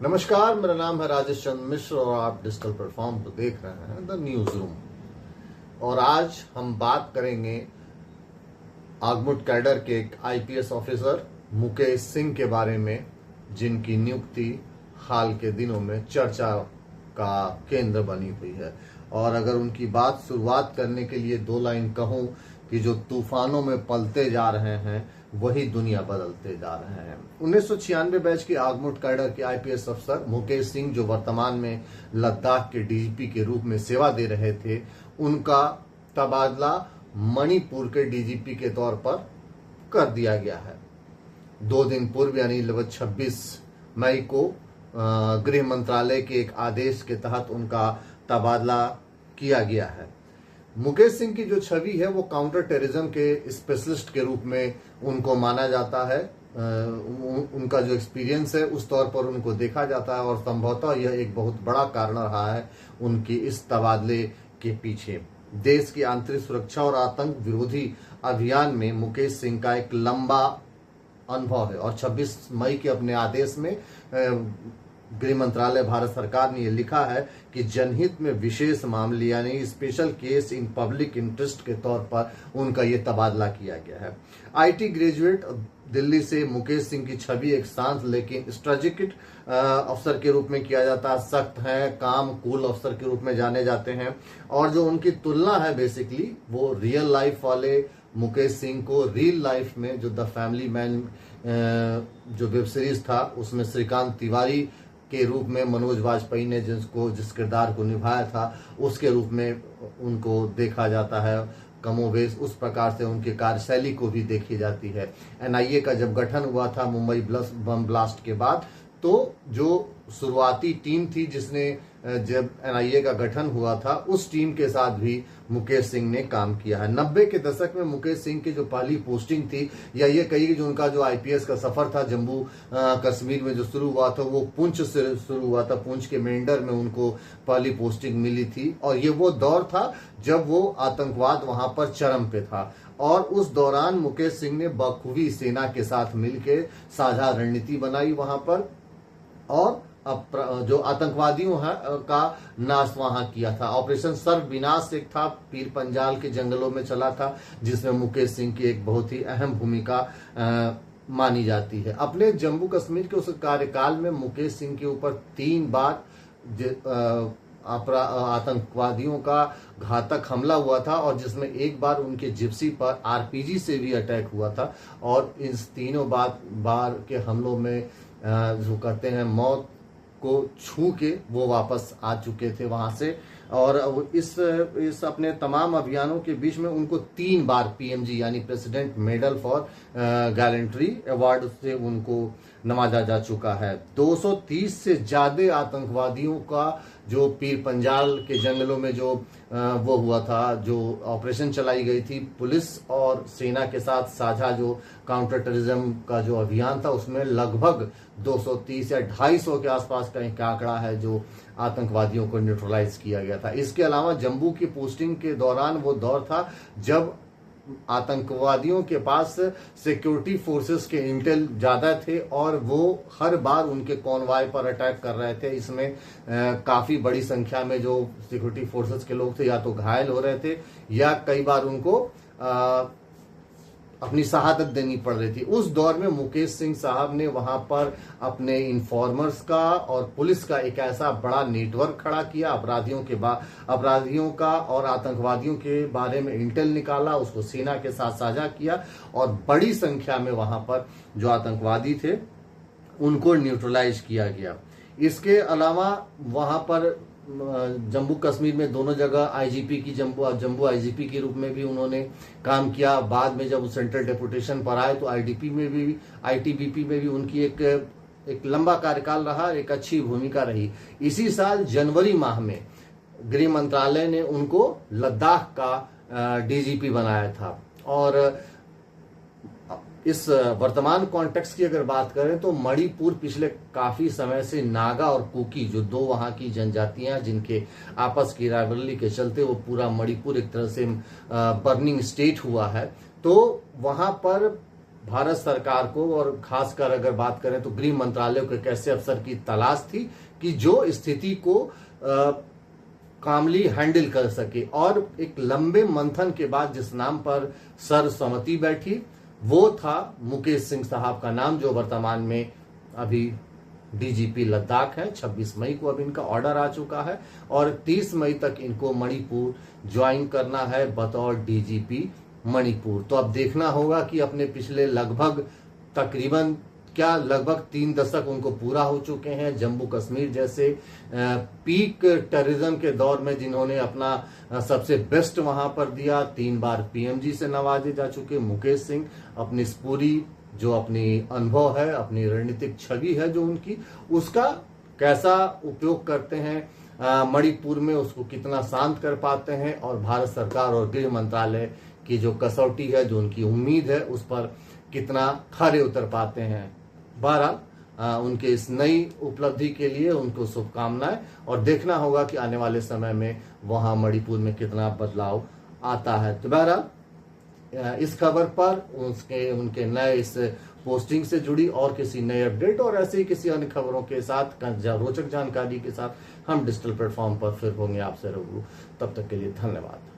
नमस्कार, मेरा नाम है राजेश चंद्र मिश्र और आप डिजिटल प्लेटफॉर्म पर देख रहे हैं द न्यूज रूम। और आज हम बात करेंगे आगमुट कैडर के एक आईपीएस ऑफिसर मुकेश सिंह के बारे में, जिनकी नियुक्ति हाल के दिनों में चर्चा का केंद्र बनी हुई है। और अगर उनकी बात शुरुआत करने के लिए दो लाइन कहूं कि जो तूफानों में पलते जा रहे हैं वही दुनिया बदलते जा रहे हैं। 1996 बैच के आगमुट कैडर के आईपीएस अफसर मुकेश सिंह, जो वर्तमान में लद्दाख के डीजीपी के रूप में सेवा दे रहे थे, उनका तबादला मणिपुर के डीजीपी के तौर पर कर दिया गया है। 2 दिन पूर्व यानी 26 मई को गृह मंत्रालय के एक आदेश के तहत उनका तबादला किया गया है। मुकेश सिंह की जो छवि है वो काउंटर टेररिज्म के स्पेशलिस्ट के रूप में उनको माना जाता है। उनका जो एक्सपीरियंस है उस तौर पर उनको देखा जाता है और संभवतः यह एक बहुत बड़ा कारण रहा है उनकी इस तबादले के पीछे। देश की आंतरिक सुरक्षा और आतंक विरोधी अभियान में मुकेश सिंह का एक लंबा अनुभव है और 26 मई के अपने आदेश में गृह मंत्रालय भारत सरकार ने यह लिखा है कि जनहित में विशेष मामले यानी special case in public interest के तौर पर उनका यह तबादला किया गया है। आईटी ग्रेजुएट दिल्ली से मुकेश सिंह की छवि एक शांत लेकिन स्ट्रेटेजिक अफसर के रूप में किया जाता है। सख्त है, काम, कूल अफसर के रूप में जाने जाते हैं। और जो उनकी तुलना है बेसिकली वो रियल लाइफ वाले मुकेश सिंह को रियल लाइफ में जो द फैमिली मैन जो वेब सीरीज था उसमें श्रीकांत तिवारी के रूप में मनोज वाजपेयी ने जिस किरदार को निभाया था उसके रूप में उनको देखा जाता है। कमोवेश उस प्रकार से उनकी कार्यशैली को भी देखी जाती है। एनआईए का जब गठन हुआ था मुंबई बम ब्लास्ट के बाद, तो जो शुरुआती टीम थी जिसने जब एनआईए का गठन हुआ था उस टीम के साथ भी मुकेश सिंह ने काम किया है। 90 के दशक में मुकेश सिंह की जो पहली पोस्टिंग थी या ये कहिए जो उनका जो आईपीएस का सफर था जम्मू कश्मीर में जो शुरू हुआ था वो पुंछ से शुरू हुआ था। पुंछ के मेंढर में उनको पहली पोस्टिंग मिली थी और ये वो दौर था जब वो आतंकवाद वहां पर चरम पे था। और उस दौरान मुकेश सिंह ने बखूबी सेना के साथ मिलकर साझा रणनीति बनाई वहां पर और जो आतंकवादियों का नाश वहां किया था। ऑपरेशन सर्व विनाश एक था, पीर पंजाल के जंगलों में चला था, जिसमें मुकेश सिंह की एक बहुत ही अहम भूमिका मानी जाती है। अपने जम्मू कश्मीर के उस कार्यकाल में मुकेश सिंह के ऊपर 3 बार आतंकवादियों का घातक हमला हुआ था और जिसमें एक बार उनके जिप्सी पर आरपीजी से भी अटैक हुआ था। और इन तीनों बार के हमलों में जो कहते हैं मौत को छू के वो वापस आ चुके थे वहां से। और इस अपने तमाम अभियानों के बीच में उनको 3 बार पीएमजी यानी president medal for gallantry award से उनको नवाजा जा चुका है। 230 से ज्यादा आतंकवादियों का जो पीर पंजाल के जंगलों में जो वो हुआ था, जो ऑपरेशन चलाई गई थी पुलिस और सेना के साथ साझा जो काउंटर टेररिज्म का जो अभियान था उसमें लगभग 230 या 250 के आसपास का एक आंकड़ा है जो आतंकवादियों को न्यूट्रलाइज किया गया था। इसके अलावा जम्मू की पोस्टिंग के दौरान वो दौर था जब आतंकवादियों के पास सिक्योरिटी फोर्सेस के इंटेल ज्यादा थे और वो हर बार उनके कॉन्वॉय पर अटैक कर रहे थे। इसमें काफी बड़ी संख्या में जो सिक्योरिटी फोर्सेस के लोग थे या तो घायल हो रहे थे या कई बार उनको अपनी शहादत देनी पड़ रही थी। उस दौर में मुकेश सिंह साहब ने वहां पर अपने इन्फॉर्मर्स का और पुलिस का एक ऐसा बड़ा नेटवर्क खड़ा किया, अपराधियों का और आतंकवादियों के बारे में इंटेल निकाला, उसको सेना के साथ साझा किया और बड़ी संख्या में वहां पर जो आतंकवादी थे उनको न्यूट्रलाइज किया गया। इसके अलावा वहां पर जम्मू कश्मीर में दोनों जगह आईजीपी की जम्मू आईजीपी के रूप में भी उन्होंने काम किया। बाद में जब सेंट्रल डेपुटेशन पर आए तो आईटीबीपी में भी उनकी एक लंबा कार्यकाल रहा, एक अच्छी भूमिका रही। इसी साल जनवरी माह में गृह मंत्रालय ने उनको लद्दाख का डीजीपी बनाया था। और इस वर्तमान कॉन्टेक्स्ट की अगर बात करें तो मणिपुर पिछले काफी समय से नागा और कुकी जो 2 वहां की जनजातियां जिनके आपस की राइवलरी के चलते वो पूरा मणिपुर एक तरह से बर्निंग स्टेट हुआ है। तो वहां पर भारत सरकार को, और खासकर अगर बात करें तो गृह मंत्रालय को एक ऐसे अफसर की तलाश थी कि जो स्थिति को कामली हैंडल कर सके। और एक लंबे मंथन के बाद जिस नाम पर सर्वसम्मति बैठी वो था मुकेश सिंह साहब का नाम, जो वर्तमान में अभी डीजीपी लद्दाख है। 26 मई को अब इनका ऑर्डर आ चुका है और 30 मई तक इनको मणिपुर ज्वाइन करना है बतौर डीजीपी मणिपुर। तो अब देखना होगा कि अपने पिछले लगभग तकरीबन लगभग 3 दशक उनको पूरा हो चुके हैं जम्मू कश्मीर जैसे पीक टेररिज्म के दौर में, जिन्होंने अपना सबसे बेस्ट वहां पर दिया। 3 बार पीएमजी से नवाजे जा चुके मुकेश सिंह अपनी पूरी जो अपनी अनुभव है, अपनी रणनीतिक छवि है जो उनकी, उसका कैसा उपयोग करते हैं मणिपुर में, उसको कितना शांत कर पाते हैं, और भारत सरकार और गृह मंत्रालय की जो कसौटी है, जो उनकी उम्मीद है, उस पर कितना खरे उतर पाते हैं। बहरहाल उनके इस नई उपलब्धि के लिए उनको शुभकामनाएं, और देखना होगा कि आने वाले समय में वहां मणिपुर में कितना बदलाव आता है। तो बहरहाल इस खबर पर उनके नए इस पोस्टिंग से जुड़ी और किसी नए अपडेट और ऐसे ही किसी अन्य खबरों के साथ, रोचक जानकारी के साथ हम डिजिटल प्लेटफॉर्म पर फिर होंगे आपसे रूबरू। तब तक के लिए धन्यवाद।